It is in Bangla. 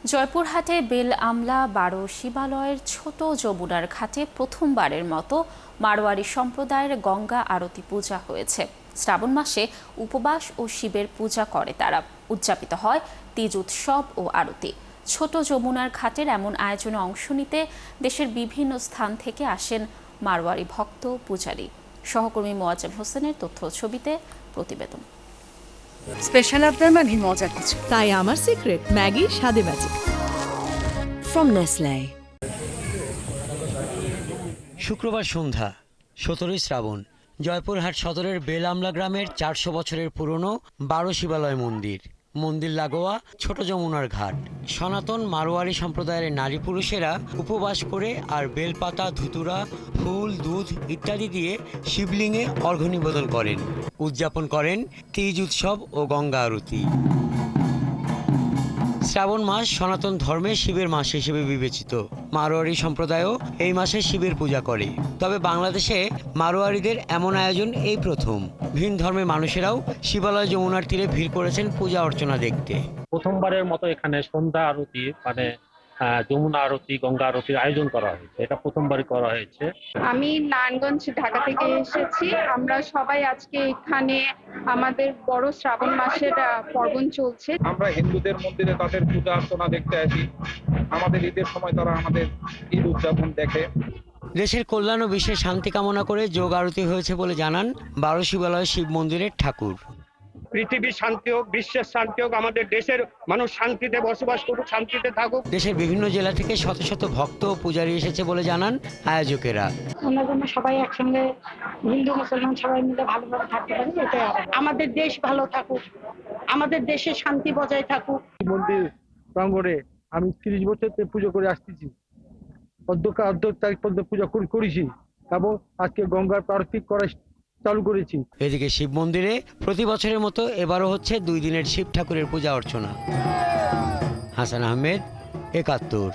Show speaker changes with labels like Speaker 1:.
Speaker 1: জয়পুরহাটে বেল আমলা বারো শিবালয়ের ছোট যমুনার ঘাটে প্রথমবারের মতো মারোয়ারি সম্প্রদায়ের গঙ্গা আরতি পূজা হয়েছে। শ্রাবণ মাসে উপবাস ও শিবের পূজা করে তারা। উদযাপিত হয় তিজ উৎসব ও আরতি। ছোট যমুনার ঘাটের এমন আয়োজনে অংশ নিতে দেশের বিভিন্ন স্থান থেকে আসেন মারোয়ারি ভক্ত পূজারী। সহকর্মী মোয়াজ্জেম হোসেনের তথ্য ছবিতে প্রতিবেদন।
Speaker 2: স্পেশাল আবদার মানে মজার কিছু,
Speaker 3: তাই আমার সিক্রেট ম্যাগি স্বাদে ম্যাজিক ফ্রম নেসলে।
Speaker 4: শুক্রবার সন্ধ্যা 17 শ্রাবণ, জয়পুরহাট সদরের বেল আমলা গ্রামের 400 বছরের পুরনো 12 শিবালয় মন্দির লাগোয়া ছোট যমুনার ঘাট। সনাতন মারোয়ারি সম্প্রদায়ের নারী পুরুষেরা উপবাস করে আর বেলপাতা, ধুতুরা, ফুল, দুধ ইত্যাদি দিয়ে শিবলিঙ্গে অর্ঘ্য নিবেদন করেন। উদযাপন করেন তিজ উৎসব ও গঙ্গা আরতি। শ্রাবণ মাস সনাতন ধর্মে শিবের মাস হিসেবে বিবেচিত। মারোয়ারি সম্প্রদায়ও এই মাসে শিবের পূজা করে। তবে বাংলাদেশে মারোয়ারিদের এমন আয়োজন এই প্রথম। ভিন ধর্মের মানুষেরাও শিবালয় যমুনার তীরে ভিড় করেছেন পূজা অর্চনা দেখতে।
Speaker 5: প্রথমবারের মতো এখানে সন্ধ্যা আরতি মানে যমুনা আরতি, গঙ্গা আরতির আয়োজন করা হয়েছে। এটা প্রথমবারই করা হয়েছে।
Speaker 6: আমি নারায়ণগঞ্জ, ঢাকা থেকে এসেছি। আমরা সবাই আজকে এখানে আমাদের বড় শ্রাবণ মাসের পার্বণ চলছে।
Speaker 7: আমরা হিন্দুদের মন্দিরে তাদের পূজা অর্চনা দেখতে আসি। আমাদের ঈদের সময় তারা আমাদের ঈদ উদযাপন দেখে।
Speaker 4: দেশের কল্যাণ ও বিশ্বের শান্তি কামনা করে যোগ আরতি হয়েছে বলে জানান 12 শিবালয় শিব মন্দিরের ঠাকুর।
Speaker 8: পৃথিবীর শান্তি হোক, বিশ্বের শান্তি হোক, আমাদের দেশের মানুষ শান্তিতে বসবাস করুক, শান্তিতে থাকুক।
Speaker 4: দেশের বিভিন্ন জেলা থেকে শত শত ভক্ত ও পূজারী এসেছে বলে জানান আয়োজকেরা।
Speaker 9: আমরা যেন সবাই একসঙ্গে হিন্দু মুসলমান সবাই মিলে ভালোভাবে থাকতে পারি, এটাই আমাদের দেশ ভালো থাকুক, আমাদের দেশে শান্তি বজায় থাকুক।
Speaker 10: মন্দির প্রাঙ্গণে আমি 30 বছর থেকে পুজো করে আসতেছি। অর্ধ তারিখ পর্যন্ত পূজা করেছি এবং আজকে গঙ্গার আরতি করা চালু করেছি।
Speaker 4: এদিকে শিব মন্দিরে প্রতি বছরের মতো এবারও হচ্ছে 2 দিনের শিব ঠাকুরের পূজা অর্চনা। হাসান আহমেদ, 71।